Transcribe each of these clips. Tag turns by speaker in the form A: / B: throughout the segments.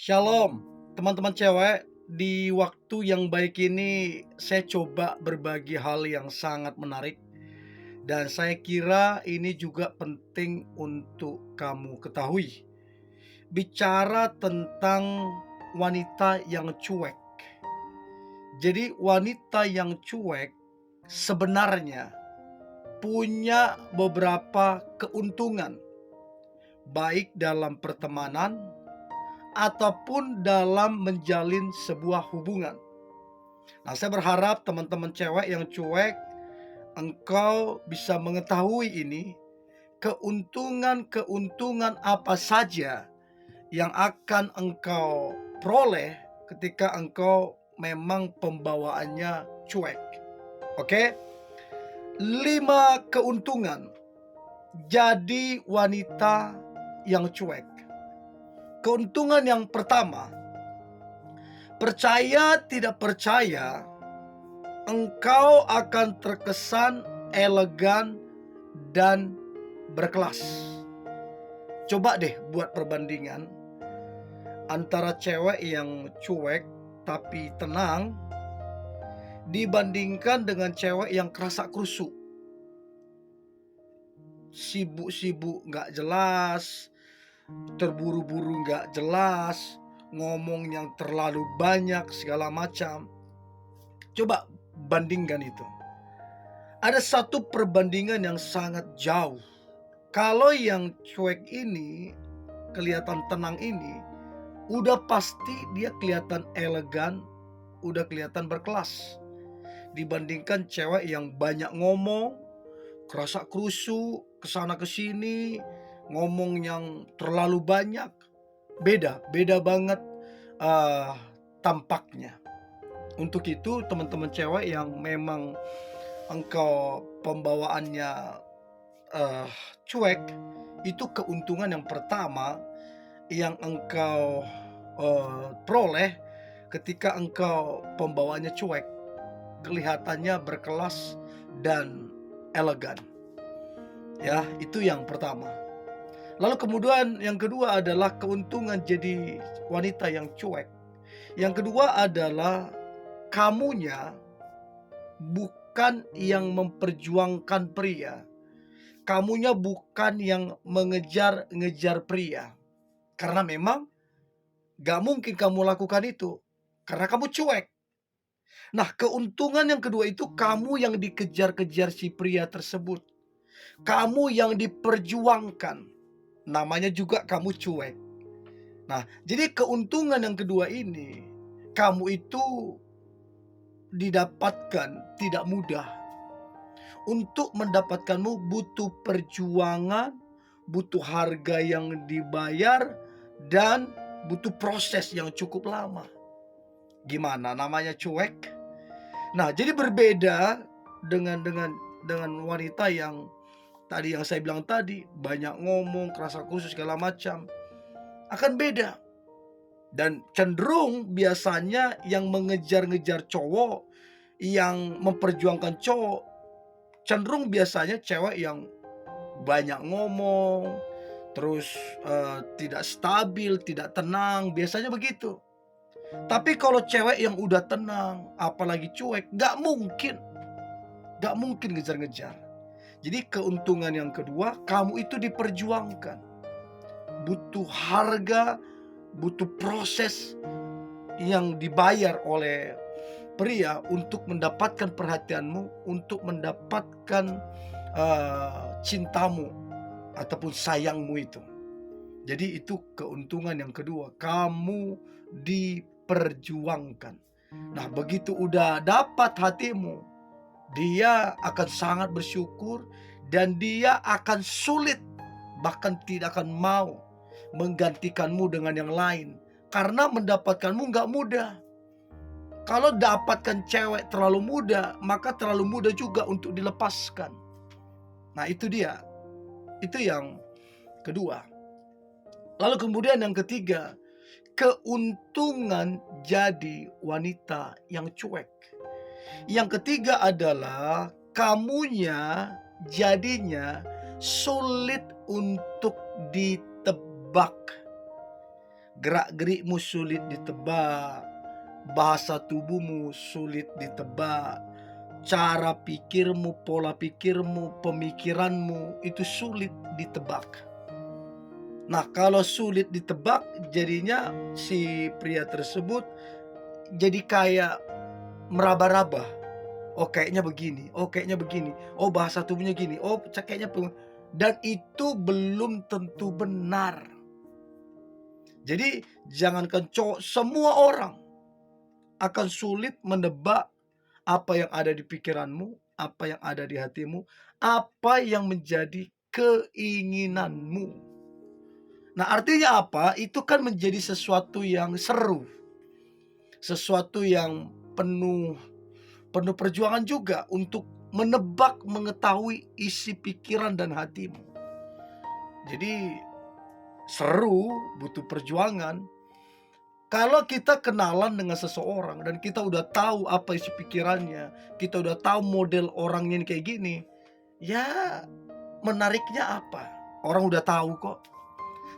A: Shalom, teman-teman cewek. Di waktu yang baik ini, saya coba berbagi hal yang sangat menarik, dan saya kira ini juga penting untuk kamu ketahui. Bicara tentang wanita yang cuek. Jadi, wanita yang cuek sebenarnya punya beberapa keuntungan, baik dalam pertemanan ataupun dalam menjalin sebuah hubungan. Nah, saya berharap teman-teman cewek yang cuek, engkau bisa mengetahui ini, keuntungan-keuntungan apa saja yang akan engkau peroleh ketika engkau memang pembawaannya cuek. Oke? 5 keuntungan jadi wanita yang cuek. Keuntungan yang pertama, percaya tidak percaya, engkau akan terkesan elegan dan berkelas. Coba deh buat perbandingan antara cewek yang cuek tapi tenang dibandingkan dengan cewek yang kerasak-kerusuk, sibuk-sibuk nggak jelas, terburu-buru nggak jelas, ngomong yang terlalu banyak segala macam. Coba bandingkan itu. Ada satu perbandingan yang sangat jauh. Kalau yang cuek ini, kelihatan tenang ini, udah pasti dia kelihatan elegan, udah kelihatan berkelas. Dibandingkan cewek yang banyak ngomong, kerasak-kerusuk, kesana kesini, ngomong yang terlalu banyak. Beda banget uh, tampaknya. Untuk itu teman-teman cewek yang memang engkau pembawaannya eh, cuek, itu keuntungan yang pertama yang engkau peroleh ketika engkau pembawaannya cuek, kelihatannya berkelas dan elegan. Ya, itu yang pertama. Lalu kemudian yang kedua adalah keuntungan jadi wanita yang cuek. Yang kedua adalah kamunya bukan yang memperjuangkan pria. Kamunya bukan yang mengejar-ngejar pria. Karena memang gak mungkin kamu lakukan itu. Karena kamu cuek. Nah, keuntungan yang kedua itu kamu yang dikejar-kejar si pria tersebut. Kamu yang diperjuangkan. Namanya juga kamu cuek. Nah, jadi keuntungan yang kedua ini, kamu itu didapatkan tidak mudah. Untuk mendapatkanmu butuh perjuangan, butuh harga yang dibayar, dan butuh proses yang cukup lama. Gimana namanya cuek? Nah, jadi berbeda dengan wanita yang tadi yang saya bilang tadi, banyak ngomong, kerasa khusus segala macam. Akan beda. Dan cenderung biasanya yang mengejar-ngejar cowok, yang memperjuangkan cowok, cenderung biasanya cewek yang banyak ngomong, terus tidak stabil, tidak tenang, biasanya begitu. Tapi kalau cewek yang udah tenang, apalagi cuek, gak mungkin ngejar-ngejar. Jadi keuntungan yang kedua, kamu itu diperjuangkan. Butuh harga, butuh proses yang dibayar oleh pria untuk mendapatkan perhatianmu, untuk mendapatkan cintamu ataupun sayangmu itu. Jadi itu keuntungan yang kedua, kamu diperjuangkan. Nah, begitu udah dapat hatimu, dia akan sangat bersyukur dan dia akan sulit, bahkan tidak akan mau menggantikanmu dengan yang lain. Karena mendapatkanmu nggak mudah. Kalau dapatkan cewek terlalu mudah, maka terlalu mudah juga untuk dilepaskan. Nah, itu dia. Itu yang kedua. Lalu kemudian yang ketiga, keuntungan jadi wanita yang cuek. Yang ketiga adalah kamunya jadinya sulit untuk ditebak. gerak-gerikmu sulit ditebak, bahasa tubuhmu sulit ditebak, cara pikirmu, pola pikirmu, pemikiranmu itu sulit ditebak. Nah, kalau sulit ditebak, jadinya si pria tersebut jadi kayak meraba-raba. Oh, kayaknya begini, oh kayaknya begini, oh bahasa tubuhnya gini, oh kayaknya dan itu belum tentu benar. Jadi jangankan cowok, semua orang akan sulit menebak apa yang ada di pikiranmu, apa yang ada di hatimu, apa yang menjadi keinginanmu. Nah, artinya apa? Itu kan menjadi sesuatu yang seru, sesuatu yang penuh penuh perjuangan juga untuk menebak, mengetahui isi pikiran dan hatimu. Jadi seru, butuh perjuangan. Kalau kita kenalan dengan seseorang dan kita udah tahu apa isi pikirannya, kita udah tahu model orangnya ini kayak gini, ya menariknya apa? Orang udah tahu kok.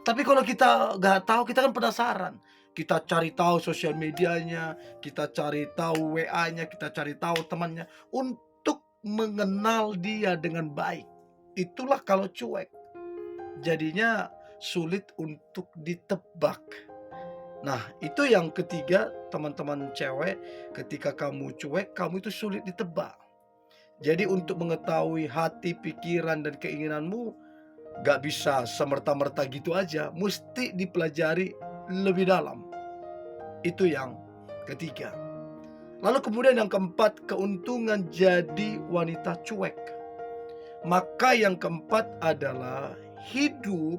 A: Tapi kalau kita nggak tahu, kita kan penasaran. Kita cari tahu sosial medianya, kita cari tahu WA-nya, kita cari tahu temannya untuk mengenal dia dengan baik. Itulah kalau cuek. Jadinya sulit untuk ditebak. Nah, itu yang ketiga, teman-teman cewek, ketika kamu cuek, kamu itu sulit ditebak. Jadi untuk mengetahui hati, pikiran, dan keinginanmu, gak bisa semerta-merta gitu aja, mesti dipelajari lebih dalam. Itu yang ketiga. Lalu kemudian yang keempat, keuntungan jadi wanita cuek. Maka yang keempat adalah hidup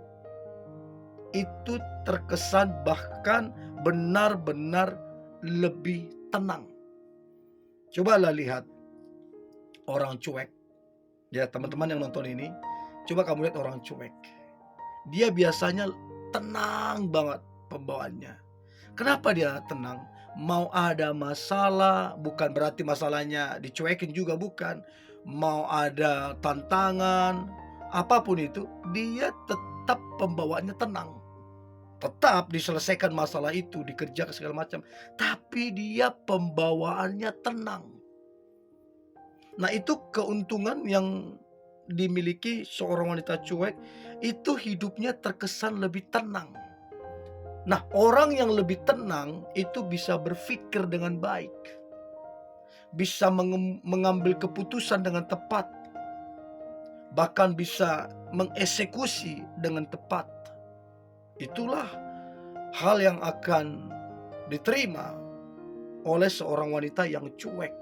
A: itu terkesan bahkan benar-benar lebih tenang. Cobalah lihat orang cuek. Ya, teman-teman yang nonton ini, coba kamu lihat orang cuek. Dia biasanya tenang banget pembawaannya. Kenapa dia tenang? Mau ada masalah, bukan berarti masalahnya dicuekin juga, bukan. Mau ada tantangan, apapun itu, dia tetap pembawaannya tenang. Tetap diselesaikan masalah itu, dikerjakan segala macam. Tapi dia pembawaannya tenang. Nah, itu keuntungan yang dimiliki seorang wanita cuek, itu hidupnya terkesan lebih tenang. Nah, orang yang lebih tenang itu bisa berpikir dengan baik, bisa mengambil keputusan dengan tepat, bahkan bisa mengeksekusi dengan tepat. Itulah hal yang akan diterima oleh seorang wanita yang cuek.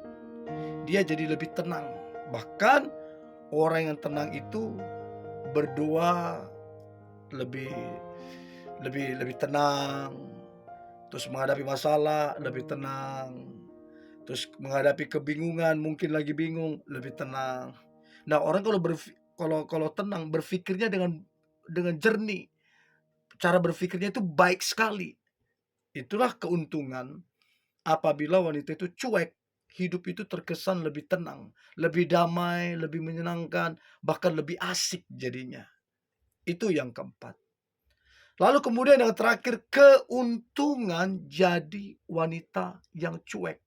A: Dia jadi lebih tenang. Bahkan orang yang tenang itu berdoa lebih lebih tenang, terus menghadapi masalah lebih tenang, terus menghadapi kebingungan, mungkin lagi bingung, lebih tenang. Nah, orang kalau tenang, berpikirnya dengan jernih, cara berpikirnya itu baik sekali. Itulah keuntungan apabila wanita itu cuek, hidup itu terkesan lebih tenang, lebih damai, lebih menyenangkan, bahkan lebih asik jadinya. Itu yang keempat. Lalu kemudian yang terakhir, keuntungan jadi wanita yang cuek.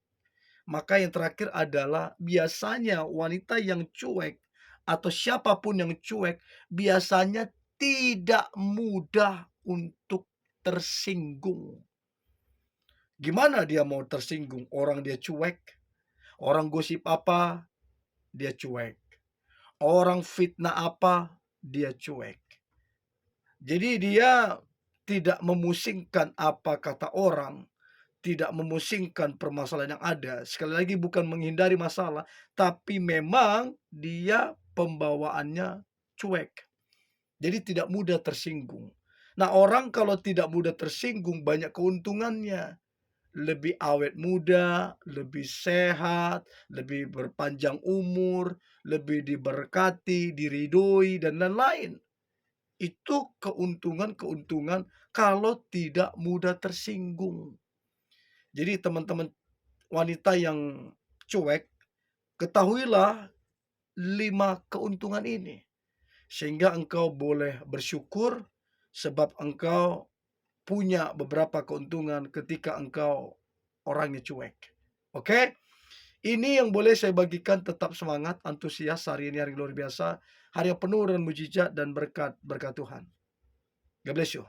A: Maka yang terakhir adalah biasanya wanita yang cuek atau siapapun yang cuek biasanya tidak mudah untuk tersinggung. Gimana dia mau tersinggung? Orang dia cuek, orang gosip apa, dia cuek. Orang fitnah apa, dia cuek. Jadi dia tidak memusingkan apa kata orang, tidak memusingkan permasalahan yang ada. Sekali lagi bukan menghindari masalah, tapi memang dia pembawaannya cuek. Jadi tidak mudah tersinggung. Nah, orang kalau tidak mudah tersinggung banyak keuntungannya. Lebih awet muda, lebih sehat, lebih berpanjang umur, lebih diberkati, diridhoi, dan lain-lain. Itu keuntungan-keuntungan kalau tidak mudah tersinggung. Jadi teman-teman wanita yang cuek, ketahuilah 5 keuntungan ini. Sehingga engkau boleh bersyukur sebab engkau punya beberapa keuntungan ketika engkau orangnya cuek. Oke? Ini yang boleh saya bagikan, tetap semangat, antusias, hari ini hari luar biasa, hari yang penuh dengan mujizat dan berkat berkat Tuhan. God bless you.